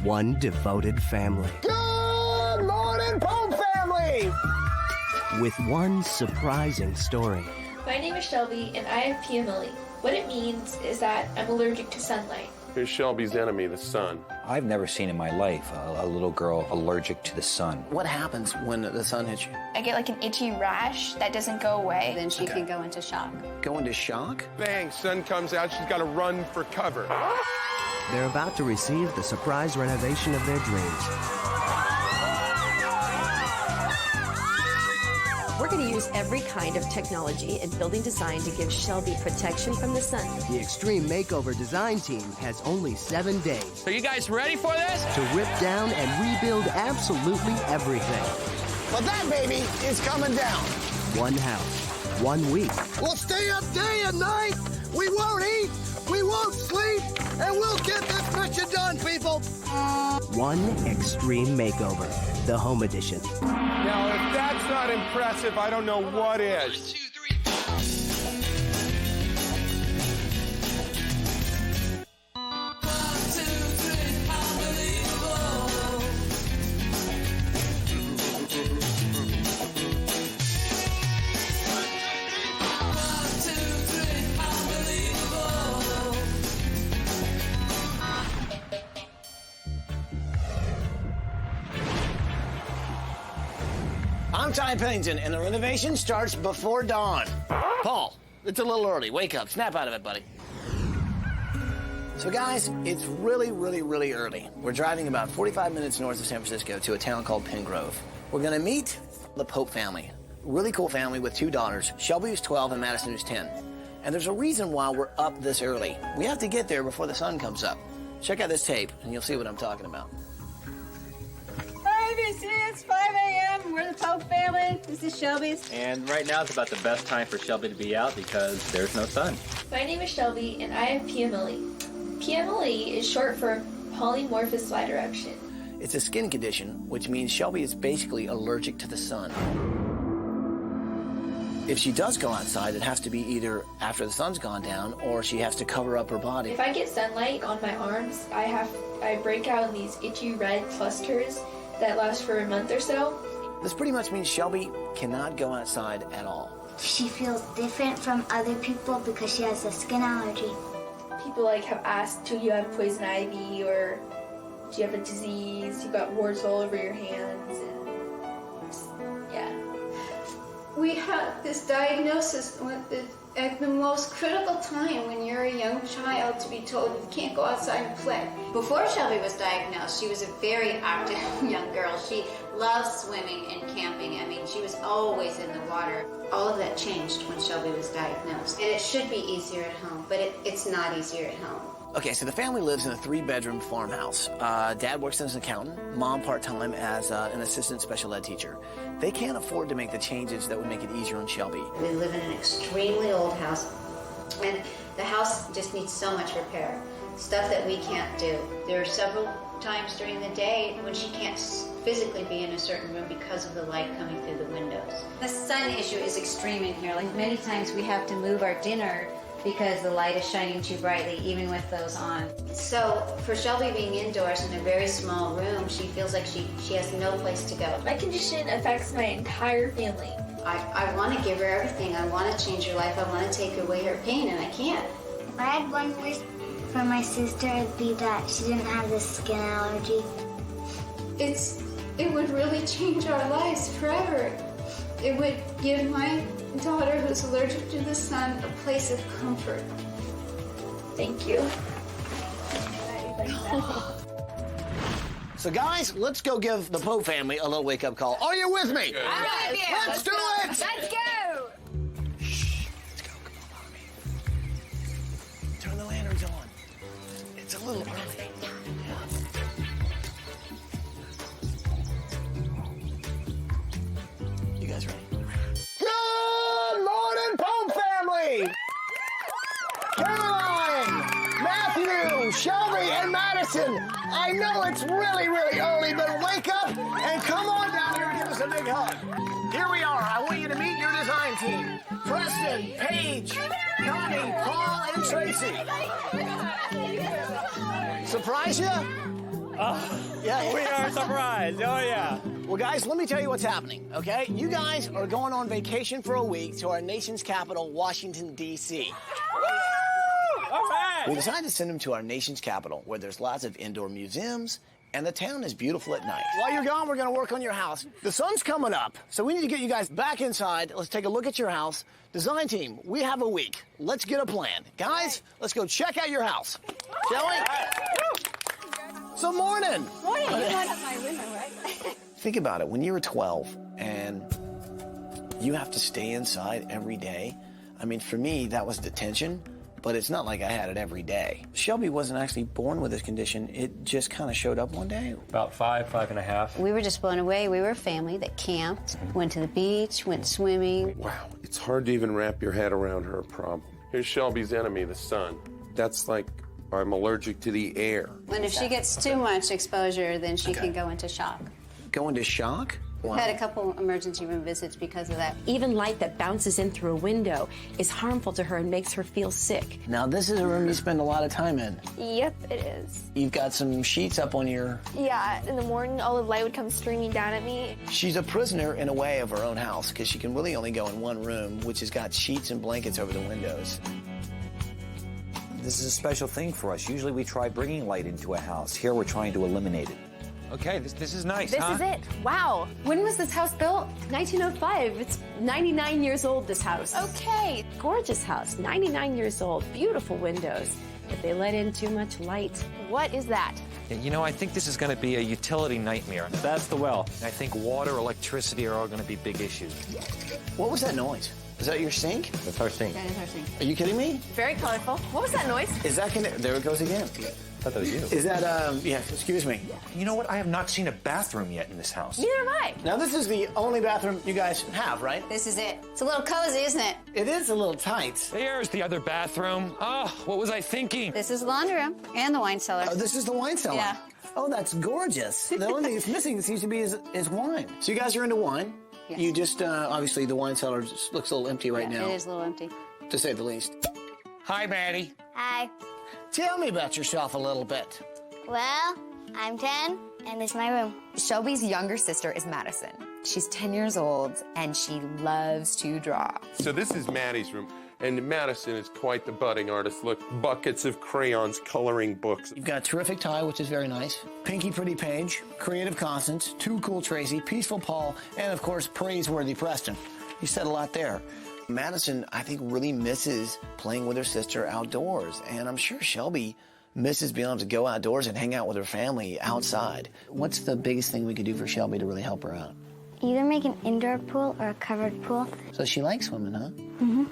one devoted family. Good morning, Pope family! With one surprising story. My name is Shelby, and I have PMLE. What it means is that I'm allergic to sunlight. Here's Shelby's enemy, the sun. I've never seen in my life a little girl allergic to the sun. What happens when the sun hits you? I get like an itchy rash that doesn't go away. Then she can go into shock. Go into shock? Bang, sun comes out, she's got to run for cover. They're about to receive the surprise renovation of their dreams. We're going to use every kind of technology and building design to give Shelby protection from the sun. The Extreme Makeover design team has only 7 days. Are you guys ready for this? To rip down and rebuild absolutely everything. But that baby is coming down. One house, 1 week. We'll stay up day and night. We won't eat. We won't sleep. And we'll get this mission done, people. One Extreme Makeover, the home edition. Now, if that's not impressive, I don't know what is. 1, 2, 3. I'm Ty Pennington, and the renovation starts before dawn. Paul, it's a little early. Wake up. Snap out of it, buddy. So, guys, it's really, really, really early. We're driving about 45 minutes north of San Francisco to a town called Pengrove. We're going to meet the Pope family. Really cool family with 2 daughters. Shelby who's 12 and Madison who's 10. And there's a reason why we're up this early. We have to get there before the sun comes up. Check out this tape, and you'll see what I'm talking about. Hi, ABC. It's 5 a.m. We're the Pope family. This is Shelby's. And right now it's about the best time for Shelby to be out because there's no sun. My name is Shelby, and I have PMLE. PMLE is short for Polymorphous light eruption. It's a skin condition, which means Shelby is basically allergic to the sun. If she does go outside, it has to be either after the sun's gone down or she has to cover up her body. If I get sunlight on my arms, I break out in these itchy red clusters that last for a month or so. This pretty much means Shelby cannot go outside at all. She feels different from other people because she has a skin allergy. People have asked, do you have poison ivy, or do you have a disease? You've got warts all over your hands, and yeah. We had this diagnosis at the most critical time when you're a young child to be told you can't go outside and play. Before Shelby was diagnosed, she was a very active young girl. She loved swimming and camping. I mean, she was always in the water. All of that changed when Shelby was diagnosed. And it should be easier at home, but it's not easier at home. Okay, so the family lives in a 3-bedroom farmhouse. Dad works as an accountant, mom part-time as an assistant special ed teacher. They can't afford to make the changes that would make it easier on Shelby. We live in an extremely old house, and the house just needs so much repair. Stuff that we can't do. There are several times during the day when she can't physically be in a certain room because of the light coming through the windows. The sun issue is extreme in here. Like many times we have to move our dinner because the light is shining too brightly, even with those on. So for Shelby being indoors in a very small room, she feels like she has no place to go. My condition affects my entire family. I want to give her everything. I want to change her life. I want to take away her pain, and I can't. If I had one wish for my sister, it'd be that she didn't have this skin allergy. It would really change our lives forever. It would give my daughter who's allergic to the sun a place of comfort. Thank you. So guys, let's go give the Pope family a little wake-up call. Are you with me? I'm with you. Let's do it! Let's go! Shh, let's go. Come on, mommy. Turn the lanterns on. It's a little early. You guys ready? Good morning, Pope family! Caroline, Matthew, Shelby, and Madison. I know it's really, really early, but wake up and come on down here and give us a big hug. Here we are. I want you to meet your design team. Preston, Paige, Connie, Paul, and Tracy. Surprise you? Yeah, We are surprised. Oh, yeah. Well, guys, let me tell you what's happening, okay? You guys are going on vacation for a week to our nation's capital, Washington, D.C. All right. We decided to send them to our nation's capital, where there's lots of indoor museums, and the town is beautiful at night. While you're gone, we're going to work on your house. The sun's coming up, so we need to get you guys back inside. Let's take a look at your house. Design team, we have a week. Let's get a plan. Guys, let's go check out your house. Shall we? So morning. Morning. You know my window, right? Think about it. When you were 12 and you have to stay inside every day, I mean, for me, that was detention, but it's not like I had it every day. Shelby wasn't actually born with this condition. It just kind of showed up one day. About 5.5. We were just blown away. We were a family that camped, went to the beach, went swimming. Wow, it's hard to even wrap your head around her problem. Here's Shelby's enemy, the sun. That's like I'm allergic to the air. And if she gets too much exposure, then she can go into shock. Go into shock? Wow. Had a couple emergency room visits because of that. Even light that bounces in through a window is harmful to her and makes her feel sick. Now, this is a room you spend a lot of time in. Yep, it is. You've got some sheets up on your... Yeah, in the morning, all the light would come streaming down at me. She's a prisoner in a way of her own house because she can really only go in one room, which has got sheets and blankets over the windows. This is a special thing for us. Usually we try bringing light into a house. Here we're trying to eliminate it. Okay, this is nice, This is it. Wow. When was this house built? 1905. It's 99 years old, this house. Okay. Gorgeous house, 99 years old, beautiful windows. But they let in too much light. What is that? You know, I think this is going to be a utility nightmare. That's the well. I think water, electricity are all going to be big issues. What was that noise? Is that your sink? That's our sink. That is our sink. Are you kidding me? Very colorful. What was that noise? Is that gonna... There it goes again. I thought that was you. Is that, yeah, excuse me. You know what? I have not seen a bathroom yet in this house. Neither have I. Now, this is the only bathroom you guys have, right? This is it. It's a little cozy, isn't it? It is a little tight. There's the other bathroom. Oh, what was I thinking? This is the laundry room and the wine cellar. Oh, this is the wine cellar. Yeah. Oh, that's gorgeous. The only thing that's missing, it seems to be, is wine. So you guys are into wine. Yes. You just, obviously, the wine cellar just looks a little empty right now. It is a little empty. To say the least. Hi, Maddie. Hi. Tell me about yourself a little bit. Well, I'm 10, and this is my room. Shelby's younger sister is Madison. She's 10 years old, and she loves to draw. So this is Maddie's room, and Madison is quite the budding artist. Look, buckets of crayons, coloring books. You've got a terrific tie, which is very nice. Pinky Pretty Page, Creative Constance, Too Cool Tracy, Peaceful Paul, and of course, Praiseworthy Preston. You said a lot there. Madison, I think, really misses playing with her sister outdoors, and I'm sure Shelby misses being able to go outdoors and hang out with her family outside. What's the biggest thing we could do for Shelby to really help her out? Either make an indoor pool or a covered pool. So she likes swimming, huh? Mm-hmm.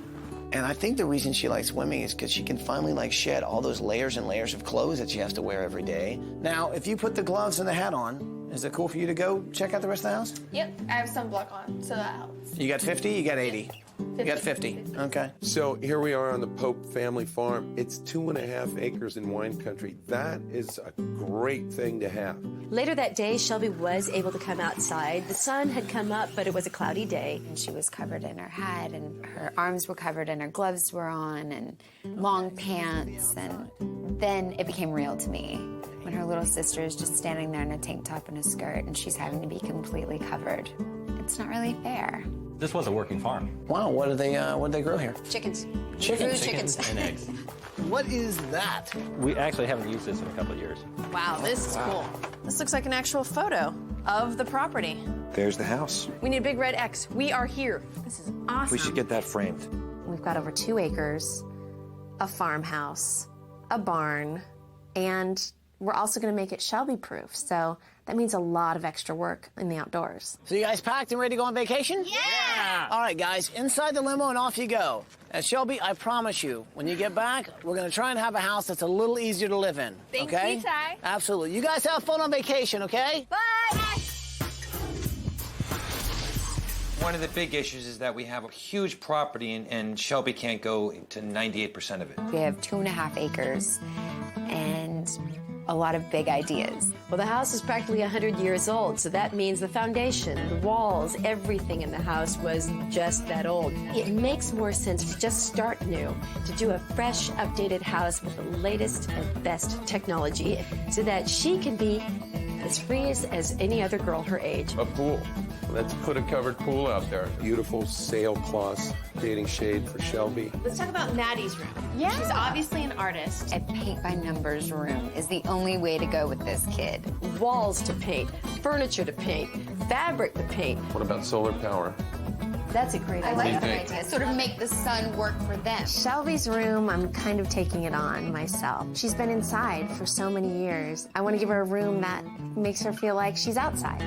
And I think the reason she likes swimming is because she can finally shed all those layers and layers of clothes that she has to wear every day. Now, if you put the gloves and the hat on, is it cool for you to go check out the rest of the house? Yep, I have sunblock on, so that helps. You got 50, you got 80. You got 50. Okay. So here we are on the Pope family farm. It's 2.5 acres in wine country. That is a great thing to have. Later that day, Shelby was able to come outside. The sun had come up, but it was a cloudy day. And she was covered in her head, and her arms were covered, and her gloves were on, and long pants. And then it became real to me when her little sister is just standing there in a tank top and a skirt, and she's having to be completely covered. It's not really fair. This was a working farm. Wow, what do they grow here? Chickens. Chickens? Chickens. And eggs. What is that? We actually haven't used this in a couple of years. Wow, this is cool. This looks like an actual photo of the property. There's the house. We need a big red X. We are here. This is awesome. We should get that framed. We've got over 2 acres, a farmhouse, a barn, and we're also going to make it Shelby-proof. So that means a lot of extra work in the outdoors. So you guys packed and ready to go on vacation? Yeah! All right, guys, inside the limo and off you go. And Shelby, I promise you, when you get back, we're going to try and have a house that's a little easier to live in. Thank okay? you, Ty. Absolutely. You guys have fun on vacation, okay? Bye! One of the big issues is that we have a huge property and Shelby can't go to 98% of it. We have 2.5 acres, and a lot of big ideas. Well, the house is practically 100 years old, so that means the foundation, the walls, everything in the house was just that old. It makes more sense to just start new, to do a fresh, updated house with the latest and best technology so that she can be as free as any other girl her age. A pool. Let's put a covered pool out there. Beautiful sailcloth dating shade for Shelby. Let's talk about Maddie's room. Yeah. She's obviously an artist. A paint-by-numbers room is the only way to go with this kid. Walls to paint, furniture to paint, fabric to paint. What about solar power? That's a great I idea. like that idea. Sort of make the sun work for them. Shelby's room, I'm kind of taking it on myself. She's been inside for so many years. I want to give her a room that makes her feel like she's outside.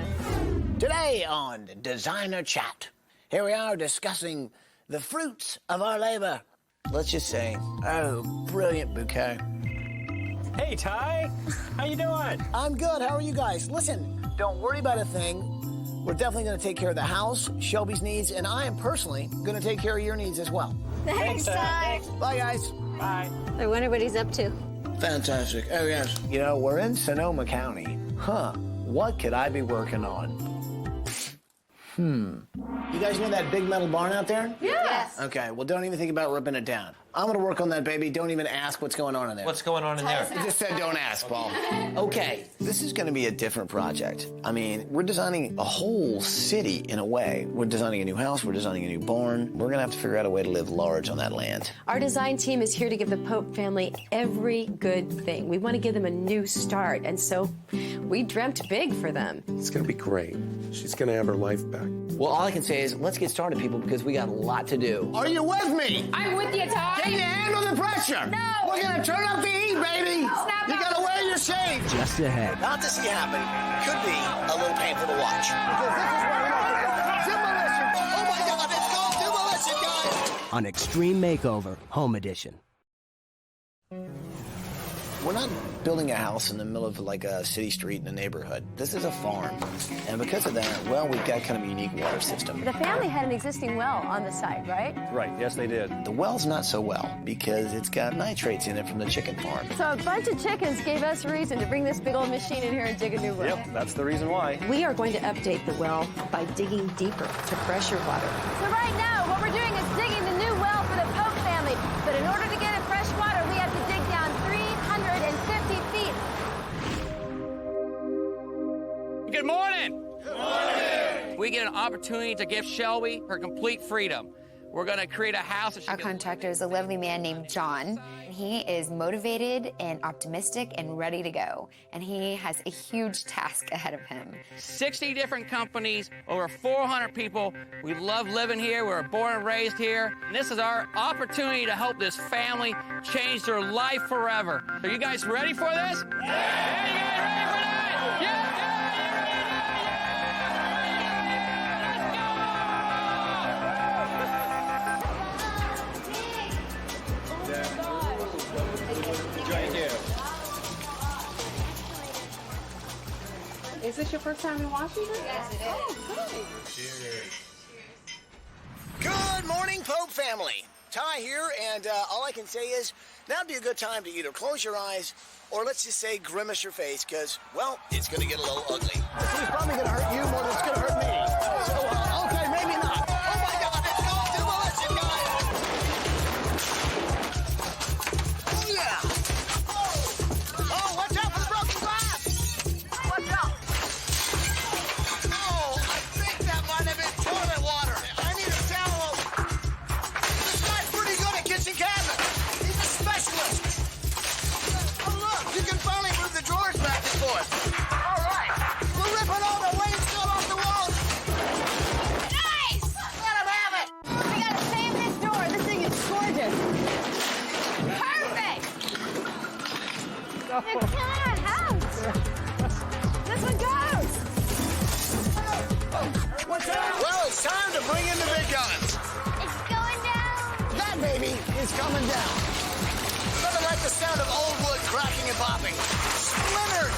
Today on Designer Chat, here we are discussing the fruits of our labor. Let's just say, oh, brilliant bouquet. Hey, Ty. How you doing? I'm good. How are you guys? Listen, don't worry about a thing. We're definitely going to take care of the house, Shelby's needs, and I am personally going to take care of your needs as well. Thanks, Ty. Bye, guys. Bye. I wonder what he's up to. Fantastic. Oh, yes. You know, we're in Sonoma County. Huh. What could I be working on? You guys know that big metal barn out there? Yes. Okay, well, don't even think about ripping it down. I'm gonna work on that, baby. Don't even ask what's going on in there. What's going on in there? I just said don't ask, Paul. Okay, this is gonna be a different project. I mean, we're designing a whole city in a way. We're designing a new house, we're designing a new barn. We're gonna have to figure out a way to live large on that land. Our design team is here to give the Pope family every good thing. We want to give them a new start, and so we dreamt big for them. It's gonna be great. She's gonna have her life back. Well, all I can say is let's get started, people, because we got a lot to do. Are you with me? I'm with you, Ty. Can you handle the pressure? No. We're gonna turn up the heat, baby. Snap You out. gotta wear your shades. Just ahead. Not to see happen could be a little painful to watch. Because this is what we like to call demolition. Oh my God, it's called demolition, guys. On Extreme Makeover, Home Edition. We're not building a house in the middle of like a city street in a neighborhood. This is a farm. And because of that, well, we've got kind of a unique water system. The family had an existing well on the site, right? Right. Yes, they did. The well's not so well because it's got nitrates in it from the chicken farm. So a bunch of chickens gave us a reason to bring this big old machine in here and dig a new well. Yep, that's the reason why. We are going to update the well by digging deeper to pressure water. So right now, what we're doing is digging the new well for the Pope family. But in order to get it fresh water, we have to dig down 350 feet. Good morning. Good morning. We get an opportunity to give Shelby her complete freedom. We're going to create a house that she Our can... contractor is a lovely man named John. He is motivated and optimistic and ready to go. And he has a huge task ahead of him. 60 different companies, over 400 people. We love living here. We were born and raised here. And this is our opportunity to help this family change their life forever. Are you guys ready for this? Yeah! Yeah, you guys ready for that? Yeah! Is this your first time in Washington? Yes, it is. Oh, good. Good morning, Pope family. Ty here, and all I can say is now would be a good time to either close your eyes or let's just say grimace your face because, well, it's going to get a little ugly. This is probably going to hurt you more than it's going to hurt me. So, okay, maybe not. Oh, my God, it's called demolition, guys. Oh, yeah. Oh, watch out for the broken glass. Watch out. Oh, I think that might have been toilet water. I need a towel. This guy's pretty good at kitchen cabinets. He's a specialist. Oh, look, you can finally move the drawers back and forth. All right. We're ripping all the wainscot off the walls. Nice! Let him have it. We gotta save this door. This thing is gorgeous. Perfect! It's killing our house. This one goes. Well, it's time to bring in the big guns. It's going down. That baby is coming down. Nothing like the sound of old wood cracking and popping. Splintered.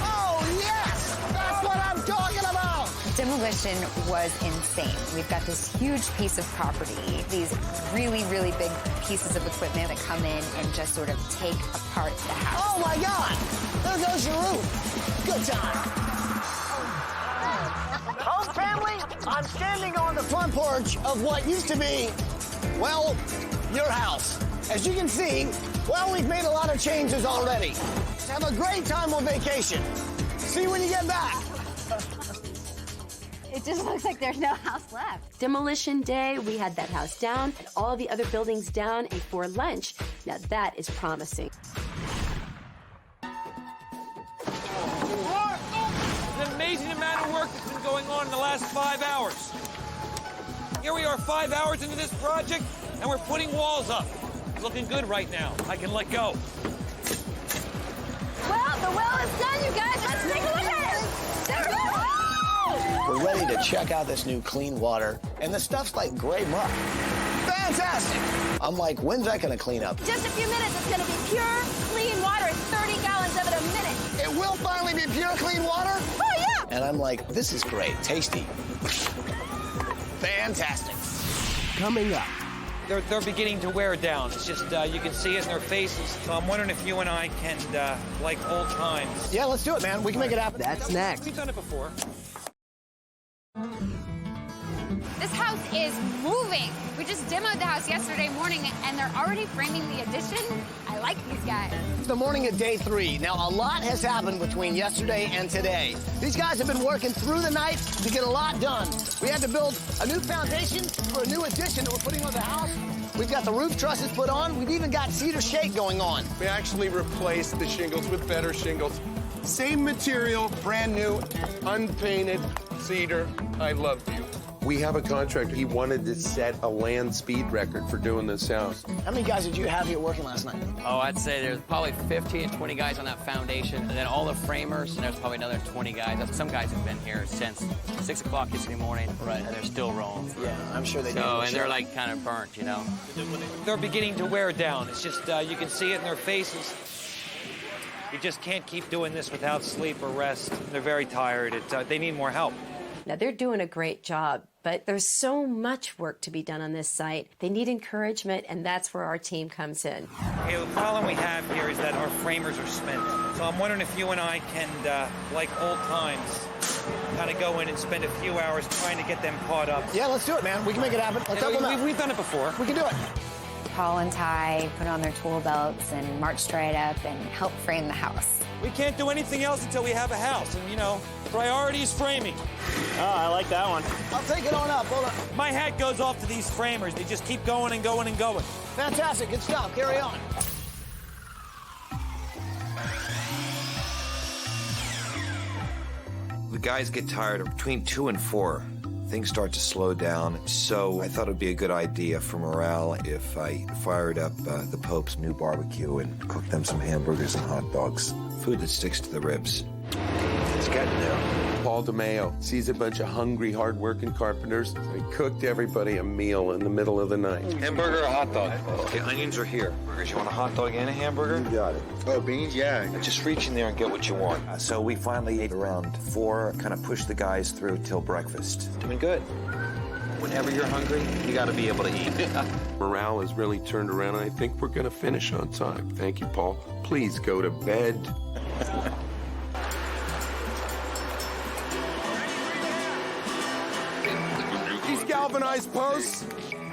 Oh, yes! That's what I'm talking about! Demolition demolition was insane. We've got this huge piece of property, these really, really big pieces of equipment that come in and just sort of take apart the house. Oh my God! There goes your roof. Good time. Home family, I'm standing on the front porch of what used to be, well, your house. As you can see, well, we've made a lot of changes already. Have a great time on vacation. See you when you get back. It just looks like there's no house left. Demolition day, we had that house down, and all the other buildings down before lunch. Now that is promising. An amazing amount of work that's been going on in the last 5 hours. Here we are 5 hours into this project, and we're putting walls up. It's looking good right now. I can let go. Well, the well is done, you guys. Let's take a look at it. There we go. We're ready to check out this new clean water, and the stuff's like gray muck. Fantastic! I'm like, when's that gonna clean up? Just a few minutes, it's gonna be pure, clean water. 30 gallons of it a minute. It will finally be pure, clean water? Oh, yeah! And I'm like, this is great, tasty. Fantastic. Coming up. They're beginning to wear down. It's just, you can see it in their faces. So I'm wondering if you and I can, like old times. Yeah, let's do it, man. We can make it happen. That's next. We've done it before. This house is moving. We just demoed the house yesterday morning, and they're already framing the addition. I like these guys. It's the morning of day 3. Now, a lot has happened between yesterday and today. These guys have been working through the night to get a lot done. We had to build a new foundation for a new addition that we're putting on the house. We've got the roof trusses put on. We've even got cedar shake going on. We actually replaced the shingles with better shingles. Same material, brand new, unpainted cedar. I love you. We have a contractor. He wanted to set a land speed record for doing this house. How many guys did you have here working last night? Oh, I'd say there's probably 15 to 20 guys on that foundation, and then all the framers, and there's probably another 20 guys. Some guys have been here since 6 o'clock yesterday morning, right? And they're still rolling. Yeah, I'm sure they do. And they're like kind of burnt, you know. They're beginning to wear down. It's just you can see it in their faces. You just can't keep doing this without sleep or rest. They're very tired. They need more help. Now, they're doing a great job, but there's so much work to be done on this site. They need encouragement, and that's where our team comes in. Okay, the problem we have here is that our framers are spent. So I'm wondering if you and I can, like old times, kind of go in and spend a few hours trying to get them caught up. Yeah, let's do it, man. We can make it happen. Let's help them out. We've done it before. We can do it. Paul and Ty put on their tool belts and marched right up and helped frame the house. We can't do anything else until we have a house, and, you know, priority is framing. Oh, I like that one. I'll take it on up. Hold on. My hat goes off to these framers. They just keep going and going and going. Fantastic. Good stuff. Carry on. The guys get tired between 2 and 4. Things start to slow down, so I thought it would be a good idea for morale if I fired up the Pope's new barbecue and cooked them some hamburgers and hot dogs. Food that sticks to the ribs. It's getting there. Paul DeMeo sees a bunch of hungry, hard-working carpenters. He cooked everybody a meal in the middle of the night. Hamburger or hot dog? Okay, onions are here. Burgers, you want a hot dog and a hamburger? You got it. Oh, beans? Yeah. Just reach in there and get what you want. So we finally ate around 4, kind of pushed the guys through till breakfast. Doing good. Whenever you're hungry, you got to be able to eat. Morale has really turned around, and I think we're going to finish on time. Thank you, Paul. Please go to bed. These galvanized posts,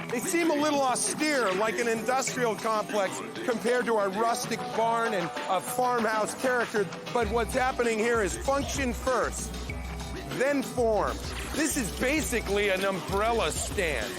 they seem a little austere, like an industrial complex compared to our rustic barn and a farmhouse character. But what's happening here is function first, then form. This is basically an umbrella stand.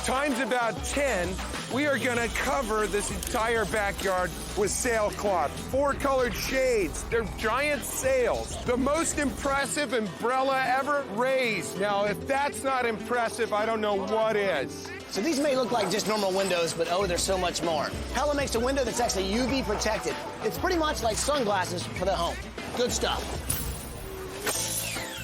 Times about 10, we are gonna cover this entire backyard with sailcloth. 4 colored shades. They're giant sails. The most impressive umbrella ever raised. Now, if that's not impressive, I don't know what is. So these may look like just normal windows, but oh, there's so much more. Hella makes a window that's actually UV protected. It's pretty much like sunglasses for the home. Good stuff.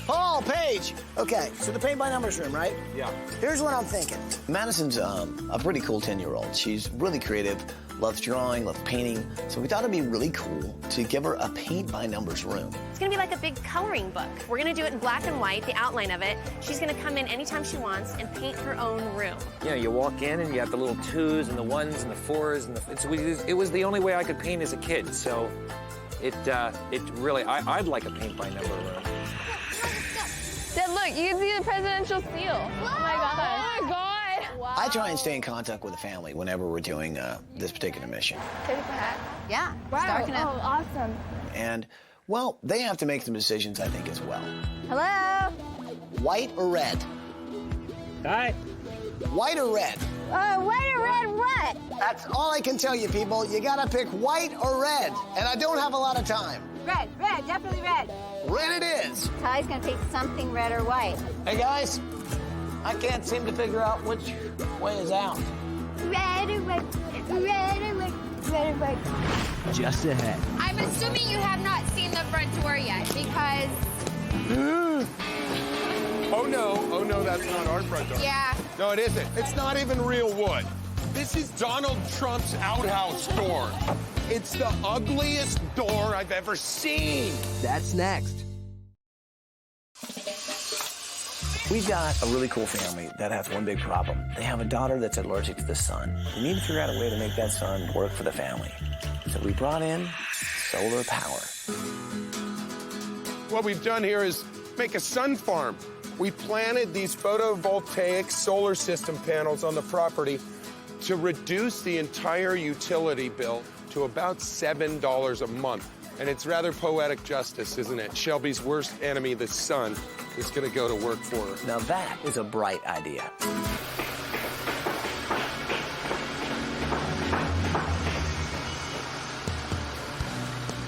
Paul, Paul, Paige. Okay, so the paint by numbers room, right? Yeah. Here's what I'm thinking. Madison's a pretty cool 10-year-old. She's really creative, loves drawing, loves painting. So we thought it'd be really cool to give her a paint by numbers room. It's gonna be like a big coloring book. We're gonna do it in black and white, the outline of it. She's gonna come in anytime she wants and paint her own room. You know, you walk in and you have the little 2s and the 1s and the 4s and it was the only way I could paint as a kid. So it really, I'd like a paint by number room. Dad, look, you can see the presidential seal. Oh my God. Oh my God. Wow. I try and stay in contact with the family whenever we're doing this particular mission. Take off the hat. Yeah. Wow. It's dark enough. Oh, awesome. And, well, they have to make some decisions, I think, as well. Hello? White or red? Hi. White or red? White or red what? That's all I can tell you, people. You gotta pick white or red. And I don't have a lot of time. Red, definitely red. Red it is. Ty's gonna pick something red or white. Hey, guys. I can't seem to figure out which way is out. Red or red, red or red, red or red. Just ahead. I'm assuming you have not seen the front door yet because... Oh no, that's not our front door. Yeah. No, it isn't. It's not even real wood. This is Donald Trump's outhouse door. It's the ugliest door I've ever seen. That's next. We've got a really cool family that has one big problem. They have a daughter that's allergic to the sun. We need to figure out a way to make that sun work for the family. So we brought in solar power. What we've done here is make a sun farm. We planted these photovoltaic solar system panels on the property to reduce the entire utility bill to about $7 a month. And it's rather poetic justice, isn't it? Shelby's worst enemy, the sun, is gonna go to work for her. Now that is a bright idea.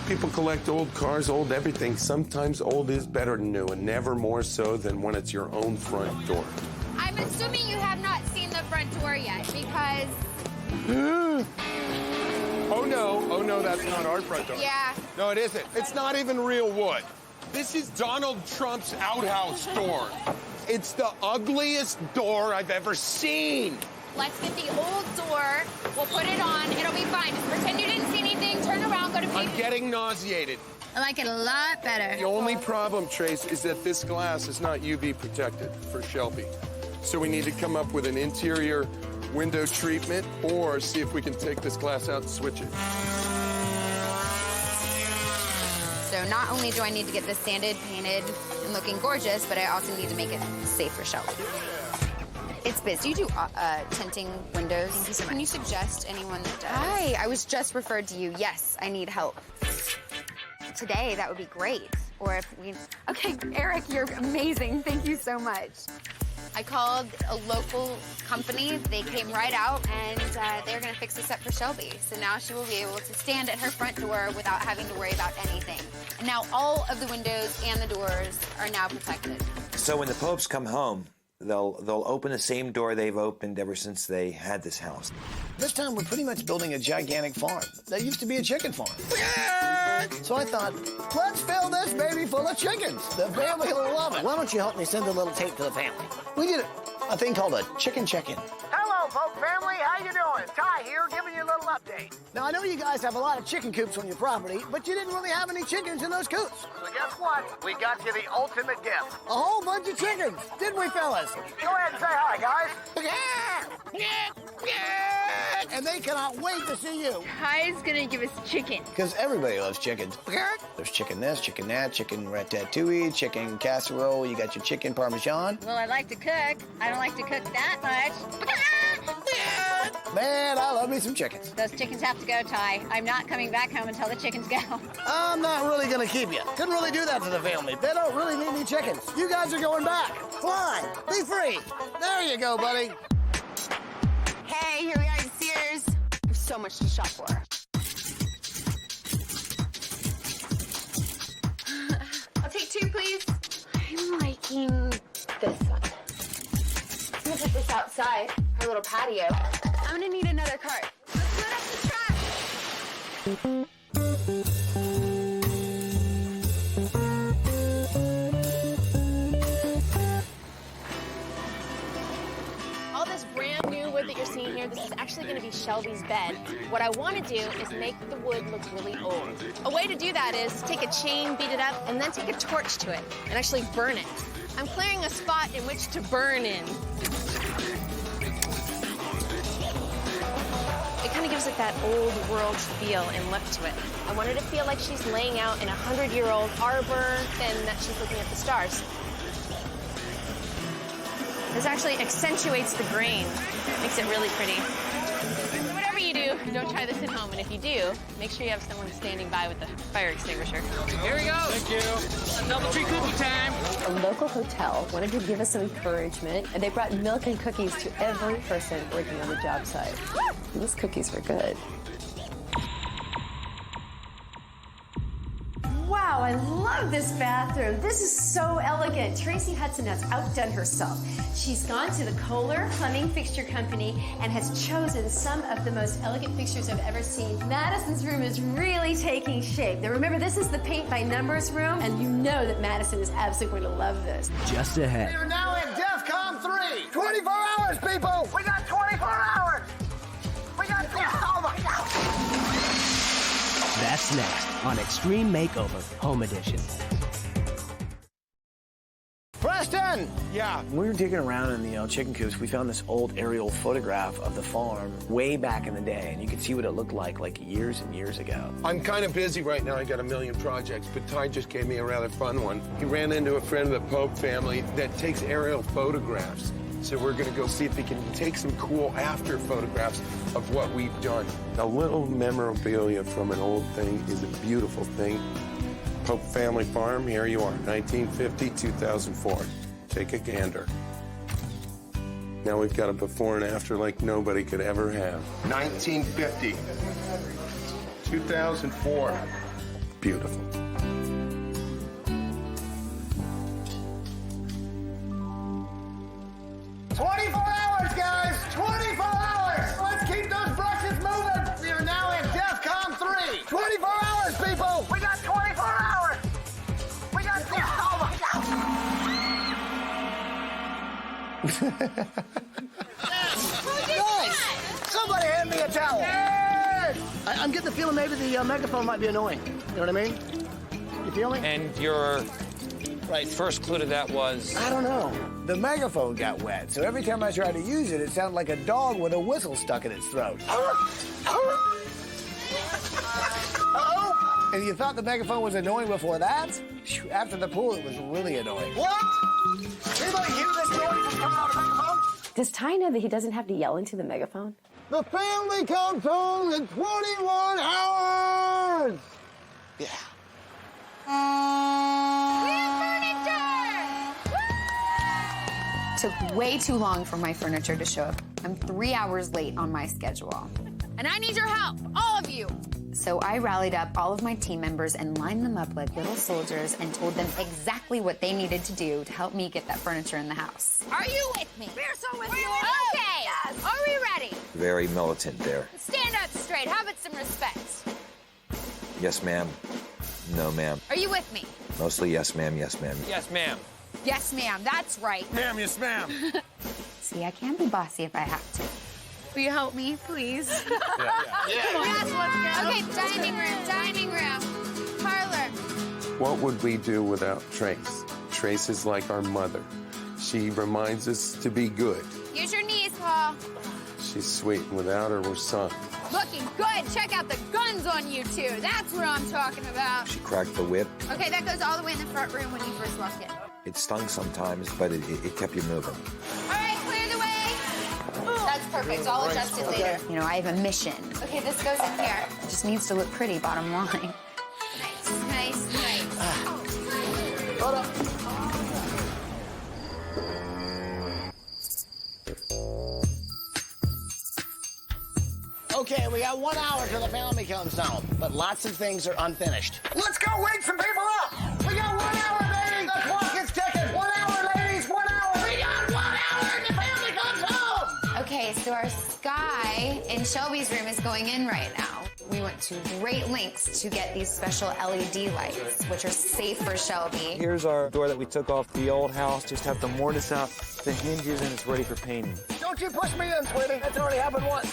People collect old cars, old everything. Sometimes old is better than new, and never more so than when it's your own front door. I'm assuming you have not seen the front door yet because... Oh no, that's not our front door. Yeah. No, it isn't. It's not even real wood. This is Donald Trump's outhouse door. It's the ugliest door I've ever seen. Let's get the old door. We'll put it on. It'll be fine. Just pretend you didn't see anything. Turn around. Go to I'm page. getting nauseated. I like it a lot better. The only problem, Trace, is that this glass is not UV protected for Shelby. So we need to come up with an interior window treatment or see if we can take this glass out and switch it. So not only do I need to get this sanded, painted, and looking gorgeous, but I also need to make it safe for Shelby. It's Biz. Do you do tinting windows? Thank you so much. Can you suggest anyone that does? Hi, I was just referred to you. Yes, I need help. Today, that would be great. Or if we... Okay, Eric, you're amazing. Thank you so much. I called a local company. They came right out, and they're going to fix this up for Shelby. So now she will be able to stand at her front door without having to worry about anything. And now all of the windows and the doors are now protected. So when the Popes come home, they'll open the same door they've opened ever since they had this house. This time we're pretty much building a gigantic farm. That used to be a chicken farm. So I thought, let's fill this baby full of chickens. The family will love it. Why don't you help me send a little tape to the family? We did a thing called a chicken check-in. Hello, Pope family. How you doing? Ty here, giving you a little update. Now, I know you guys have a lot of chicken coops on your property, but you didn't really have any chickens in those coops. So guess what? We got you the ultimate gift. A whole bunch of chickens, didn't we, fellas? Go ahead and say hi, guys. And they cannot wait to see you. Ty's gonna give us chicken. Because everybody loves chickens. There's chicken this, chicken that, chicken ratatouille, chicken casserole. You got your chicken parmesan. Well, I like to cook. I don't like to cook that much. Man, I love me some chickens. Those chickens have to go, Ty. I'm not coming back home until the chickens go. I'm not really gonna keep you. Couldn't really do that to the family. They don't really need any chickens. You guys are going back. Fly. Be free. There you go, buddy. Hey, here we are at Sears. There's so much to shop for. I'll take 2, please. I'm liking this one. I'm gonna put this outside, our little patio. I'm gonna need another cart. Let's load up the truck. actually going to be Shelby's bed. What I want to do is make the wood look really old. A way to do that is take a chain, beat it up, and then take a torch to it and actually burn it. I'm clearing a spot in which to burn in. It kind of gives it that old world feel and look to it. I want her to feel like she's laying out in a 100-year-old arbor and that she's looking at the stars. This actually accentuates the grain, makes it really pretty. So whatever you do, don't try this at home, and if you do, make sure you have someone standing by with the fire extinguisher. Here we go. Thank you. Double tree cookie time. A local hotel wanted to give us some encouragement, and they brought milk and cookies to every person working on the job site. These cookies were good. Wow, I love this bathroom. This is so elegant. Tracy Hudson has outdone herself. She's gone to the Kohler Plumbing Fixture Company and has chosen some of the most elegant fixtures I've ever seen. Madison's room is really taking shape. Now remember, this is the paint by numbers room, and you know that Madison is absolutely going to love this. Just ahead. We're now in DEFCON 3. 24 hours, people. We got 24 hours. We got, oh my God. That's next on Extreme Makeover Home Edition. Preston! Yeah. When we were digging around in the chicken coops, we found this old aerial photograph of the farm way back in the day, and you could see what it looked like years and years ago. I'm kind of busy right now. I got a million projects, but Ty just gave me a rather fun one. He ran into a friend of the Pope family that takes aerial photographs. So we're going to go see if he can take some cool after photographs of what we've done. A little memorabilia from an old thing is a beautiful thing. Pope family farm, here you are, 1950, 2004. Take a gander. Now we've got a before and after like nobody could ever have. 1950, 2004. Beautiful. Hours, guys! 24 hours! Let's keep those brushes moving! We are now in DEFCON 3. 24 hours, people! We got 24 hours! We got, oh my God! Guys, somebody hand me a towel! Yes! I'm getting the feeling maybe the megaphone might be annoying. You know what I mean? You feel me? And your first clue to that was? I don't know. The megaphone got wet, so every time I tried to use it, it sounded like a dog with a whistle stuck in its throat. And you thought the megaphone was annoying before that? After the pool, it was really annoying. What? Anybody hear this noise that's coming out of the megaphone? Does Ty know that he doesn't have to yell into the megaphone? The family comes home in 21 hours! Yeah. Took way too long for my furniture to show up. I'm 3 hours late on my schedule. And I need your help, all of you. So I rallied up all of my team members and lined them up like little soldiers and told them exactly what they needed to do to help me get that furniture in the house. Are you with me? We're so with you. Okay, yes. Are we ready? Very militant there. Stand up straight, have it some respect. Yes, ma'am. No, ma'am. Are you with me? Mostly yes, ma'am, yes, ma'am. Yes, ma'am. Yes, ma'am, that's right. Ma'am, yes, ma'am. See, I can be bossy if I have to. Will you help me, please? Yeah. Yes, let's go. Okay, dining room, parlor. What would we do without Trace? Trace is like our mother. She reminds us to be good. Use your knees, Paul. She's sweet. Without her, we're sunk. Looking good. Check out the guns on you two. That's what I'm talking about. She cracked the whip. Okay, that goes all the way in the front room when you first walked in. It stung sometimes, but it kept you moving. All right, clear the way. That's perfect. I'll adjust it later. You know, I have a mission. Okay, this goes in here. It just needs to look pretty, bottom line. Nice. Hold up. Okay, we got 1 hour till the family comes home, but lots of things are unfinished. Let's go wake some people up! We got 1 hour, ladies! The clock is ticking! 1 hour, ladies! 1 hour! We got 1 hour and the family comes home! Okay, so our sky in Shelby's room is going in right now. We went to great lengths to get these special LED lights, which are safe for Shelby. Here's our door that we took off the old house. Just have to mortise out the hinges and it's ready for painting. Don't you push me in, sweetie. That's already happened once.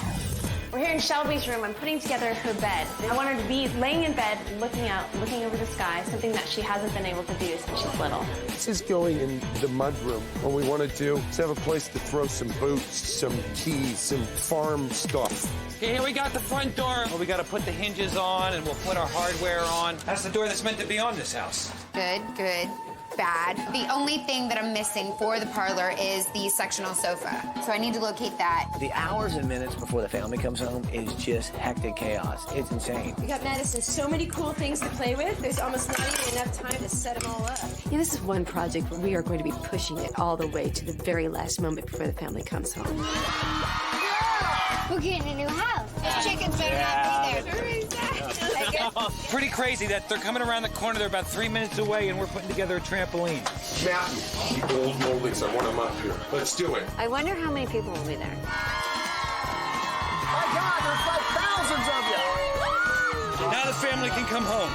We're here in Shelby's room. I'm putting together her bed. I want her to be laying in bed, looking out, looking over the sky, something that she hasn't been able to do since she's little. This is going in the mudroom. What we want to do is have a place to throw some boots, some keys, some farm stuff. Okay, here we got the front door. Well, we got to put the hinges on, and we'll put our hardware on. That's the door that's meant to be on this house. Good, good, bad. The only thing that I'm missing for the parlor is the sectional sofa. So I need to locate that. The hours and minutes before the family comes home is just hectic chaos. It's insane. We got Madison so many cool things to play with. There's almost not even enough time to set them all up. Yeah, this is one project where we are going to be pushing it all the way to the very last moment before the family comes home. We're getting a new house. Those chickens better not be there. Pretty crazy that they're coming around the corner. They're about 3 minutes away, and we're putting together a trampoline. Matthew, the old moldings, I want them up here. Let's do it. I wonder how many people will be there. My God, there's like thousands of you. Now the family can come home.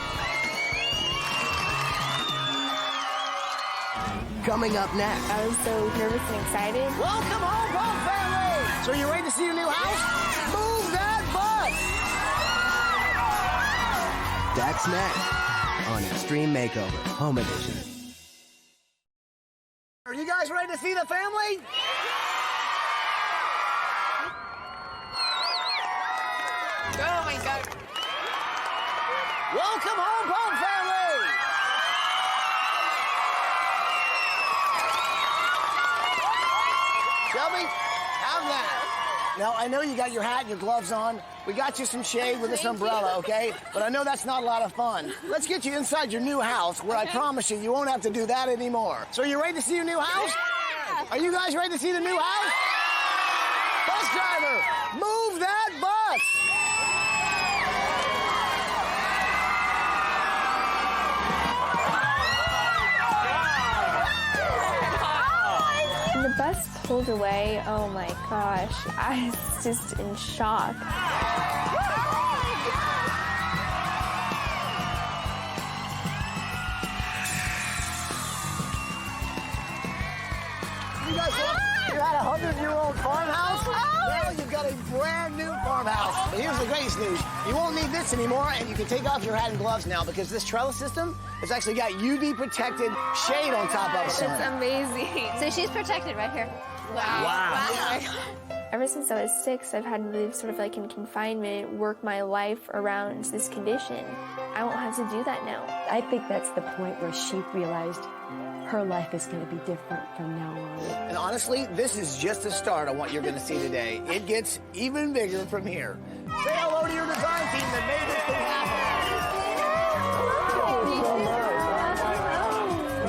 Coming up next. I was so nervous and excited. Welcome home, Pope family. So you ready to see your new house? Move that bus. That's next on Extreme Makeover, Home Edition. Are you guys ready to see the family? Oh my God. Welcome home, Pope family. Shelby, have that. Now, I know you got your hat and your gloves on. We got you some shade with this umbrella, okay? But I know that's not a lot of fun. Let's get you inside your new house, where I promise you won't have to do that anymore. So you ready to see your new house? Yeah! Are you guys ready to see the new house? Bus driver, move that bus! The bus pulled away. Oh my gosh. I was just in shock. You guys you had a 100-year-old farmhouse? Well, you've got a brand new farmhouse. But here's the greatest news. You won't need this anymore, and you can take off your hat and gloves now because this trellis system has actually got UV protected shade on top of it. It's amazing. So she's protected right here. Wow. Ever since I was 6, I've had to live sort of like in confinement, work my life around this condition. I won't have to do that now. I think that's the point where she realized her life is going to be different from now on. And honestly, this is just the start on what you're going to see today. It gets even bigger from here. Say hello to your design team that made this thing happen.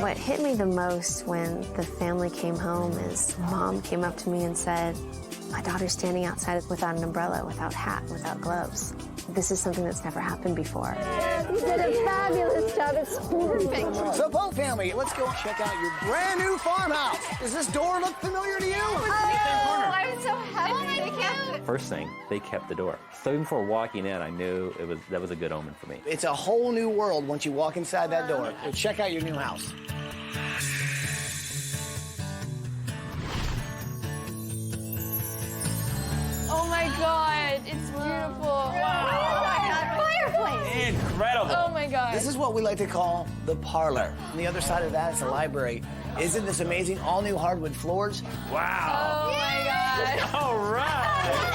What hit me the most when the family came home is Mom came up to me and said, my daughter's standing outside without an umbrella, without hat, without gloves. This is something that's never happened before. You did a fabulous job. It's perfect. So, Pope family, let's go check out your brand new farmhouse. Does this door look familiar to you? Oh, I'm so happy. First thing, they kept the door. So even before walking in, I knew that was a good omen for me. It's a whole new world once you walk inside that door. So check out your new house. Oh my God, it's beautiful. Wow. Fireplace. Incredible. Oh my God. This is what we like to call the parlor. On the other side of that is the library. Isn't this amazing? All new hardwood floors. Wow. Oh my God. All right.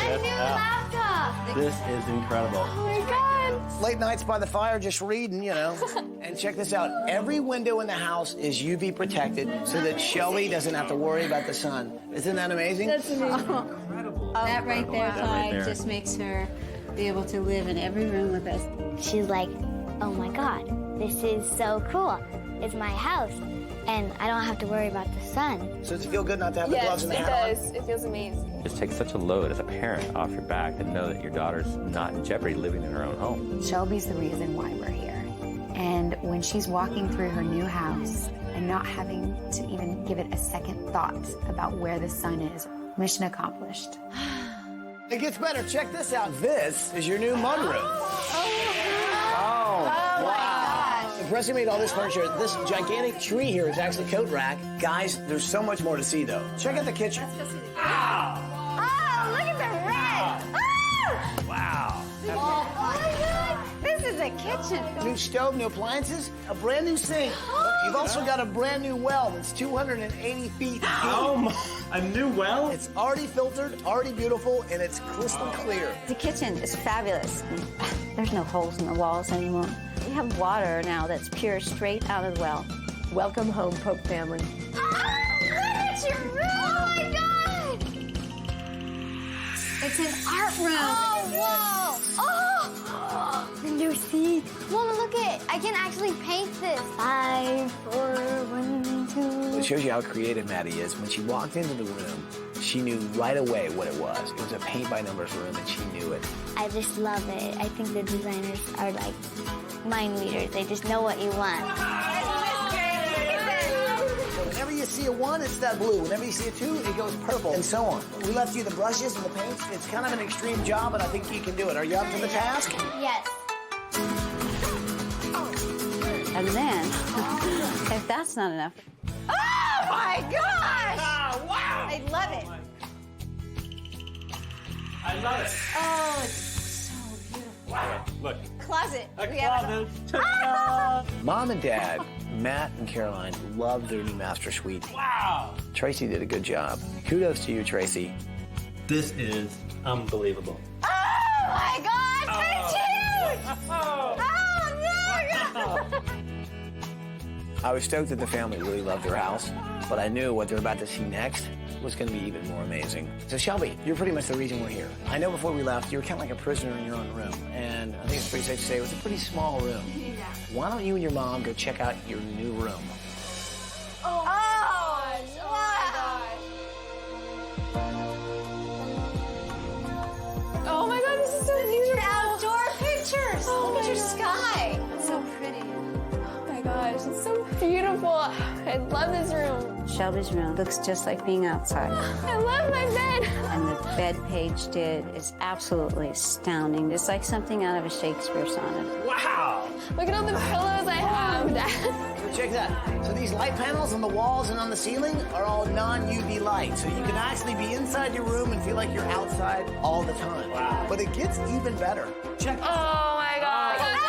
A new laptop. This is incredible. Oh my God. Late nights by the fire, just reading, you know. And check this out. Every window in the house is UV protected so that Shelby doesn't have to worry about the sun. Isn't that amazing? That's amazing. Incredible. That right there, That right there. just makes her be able to live in every room with us. She's like, oh my God, this is so cool. It's my house, and I don't have to worry about the sun. So does it feel good not to have the gloves Yes, in the it house? does. It feels amazing. Just takes such a load as a parent off your back to know that your daughter's not in jeopardy living in her own home. Shelby's the reason why we're here. And when she's walking through her new house and not having to even give it a second thought about where the sun is, mission accomplished. It gets better. Check this out. This is your new mudroom. Oh, wow. The person made all this furniture. This gigantic tree here is actually coat rack. Guys, there's so much more to see, though. Check out the kitchen. Oh, look at the red. Oh! kitchen. New stove, new appliances, a brand new sink. You've also got a brand new well that's 280 feet deep. Oh my, a new well? It's already filtered, already beautiful, and it's crystal clear. The kitchen is fabulous. There's no holes in the walls anymore. We have water now that's pure, straight out of the well. Welcome home, Pope family. Oh, look at your room! Oh my God! It's an art room. Oh, whoa! Oh! And you see, Mama, look it. I can actually paint this. 5, 4, 1, 2. It shows you how creative Maddie is. When she walked into the room, she knew right away what it was. It was a paint by numbers room, and she knew it. I just love it. I think the designers are like mind readers. They just know what you want. So whenever you see a 1, it's that blue. Whenever you see a 2, it goes purple, and so on. We left you the brushes and the paints. It's kind of an extreme job, but I think you can do it. Are you up to the task? Yes. and then, if that's not enough. Oh my gosh! Oh, wow! I love it. I love it. Oh, it's so beautiful. Wow. Look. Closet. A We have closet. Mom and Dad, Matt and Caroline, love their new master suite. Wow. Tracy did a good job. Kudos to you, Tracy. This is unbelievable. Oh my gosh, it's huge! Oh. Oh, no! I was stoked that the family really loved their house, but I knew what they're about to see next was going to be even more amazing. So Shelby, you're pretty much the reason we're here. I know before we left, you were kind of like a prisoner in your own room, and I think it's pretty safe to say it was a pretty small room. Yeah. Why don't you and your mom go check out your new room? Oh, Oh my God, this is so beautiful. outdoor pictures. Oh Look at my your God. sky. It's so pretty. Oh my gosh, it's so beautiful. I love this room. Shelby's room looks just like being outside. I love my bed. And the bed Paige did is absolutely astounding. It's like something out of a Shakespeare sonnet. Wow. Look at all the pillows I have, Dad. So check that. So these light panels on the walls and on the ceiling are all non-UV light. So you can actually be inside your room and feel like you're outside all the time. Wow. But it gets even better. Check this. Oh my God.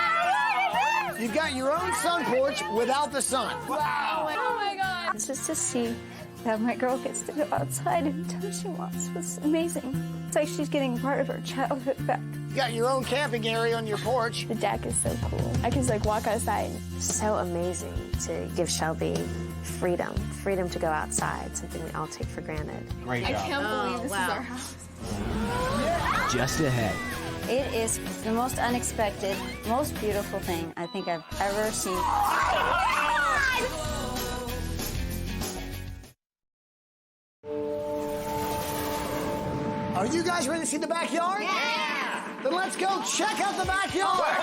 You've got your own sun porch without the sun. Wow. Oh my God. Just to see that my girl gets to go outside anytime she wants was amazing. It's like she's getting part of her childhood back. You got your own camping area on your porch. The deck is so cool. I can just like walk outside. So amazing to give Shelby freedom to go outside, something we all take for granted. Great I job. can't believe this is our house. Just ahead. It is the most unexpected, most beautiful thing I think I've ever seen. Are you guys ready to see the backyard? Yeah! Then let's go check out the backyard.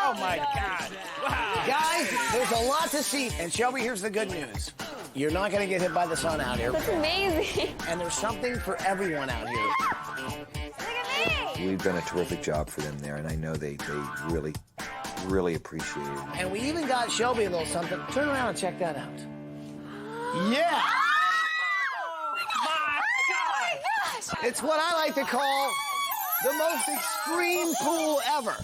Oh my God. Wow. Guys, there's a lot to see. And Shelby, here's the good news. You're not going to get hit by the sun out here. That's amazing. And there's something for everyone out here. We've done a terrific job for them there, and I know they really, really appreciate it. And we even got Shelby a little something. Turn around and check that out. Yeah! It's what I like to call the most extreme pool ever.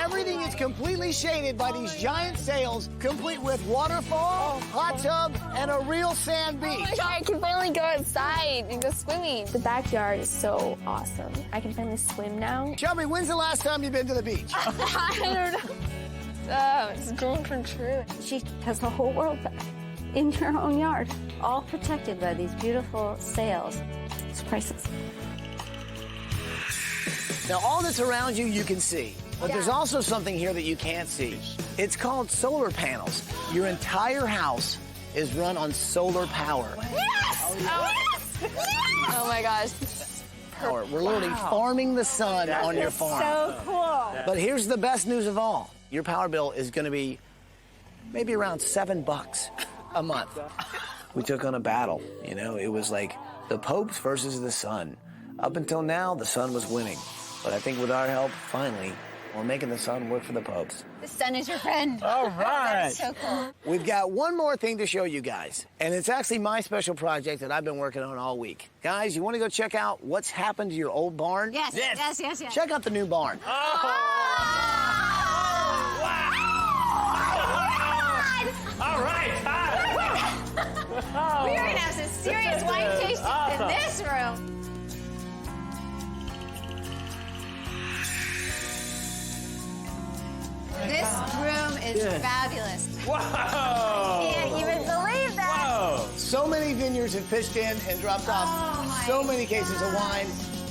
Everything is completely shaded by these giant sails, complete with waterfall, hot tub, and a real sand beach. Oh my God, I can finally go outside and go swimming. The backyard is so awesome. I can finally swim now. Shelby, when's the last time you've been to the beach? I don't know. It's a dream come true. She has the whole world back in her own yard, all protected by these beautiful sails. It's priceless. Now, all that's around you, you can see. But there's also something here that you can't see. It's called solar panels. Your entire house is run on solar power. Yes! Oh, yes! Oh my gosh. Power. We're literally farming the sun on your farm. So cool. But here's the best news of all. Your power bill is going to be maybe around $7 a month. We took on a battle. You know, it was like the popes versus the sun. Up until now, the sun was winning. But I think with our help, finally, We're making the sun work for the Popes. The sun is your friend. All right. That's so cool. We've got one more thing to show you guys, and it's actually my special project that I've been working on all week. Guys, you want to go check out what's happened to your old barn? Yes, yes, yes, yes. Check out the new barn. All right. We're going to have some serious wine tastings in this room. This room is fabulous. Wow! I can't even believe that. Wow! So many vineyards have pitched in and dropped off so many cases of wine.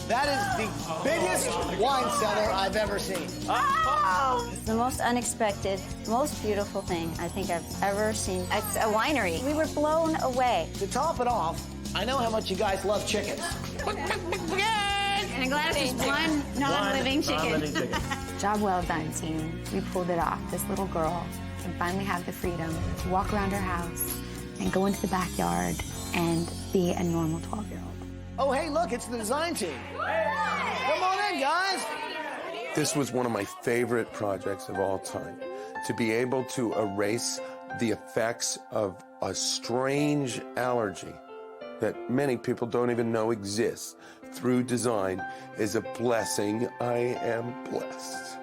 That is the biggest wine cellar I've ever seen. It's the most unexpected, most beautiful thing I think I've ever seen. It's a winery. We were blown away. To top it off, I know how much you guys love chickens. And I'm glad it's just one non-living chicken. Job well done, team. We pulled it off. This little girl can finally have the freedom to walk around her house and go into the backyard and be a normal 12-year-old. Oh, hey, look, it's the design team. Come on in, guys. This was one of my favorite projects of all time. To be able to erase the effects of a strange allergy that many people don't even know exists through design is a blessing. I am blessed.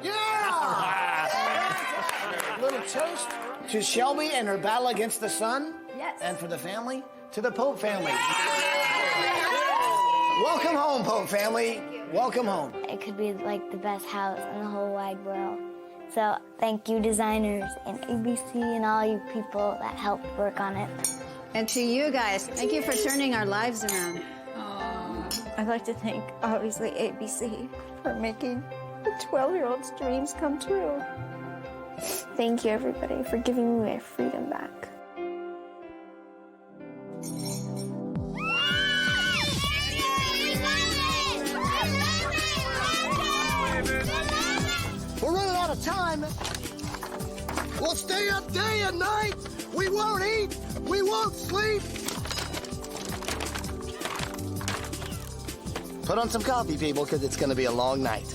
Yeah! Little toast to Shelby and her battle against the sun. Yes. And for the family, to the Pope family. Welcome home, Pope family. Welcome home. It could be like the best house in the whole wide world. So thank you, designers and ABC and all you people that helped work on it. And to you guys, thank you for turning our lives around. I'd like to thank, obviously, ABC for making a 12-year-old's dreams come true. Thank you, everybody, for giving me my freedom back. We're running out of time. We'll stay up day and night. We won't eat. We won't sleep. Put on some coffee, people, because it's going to be a long night.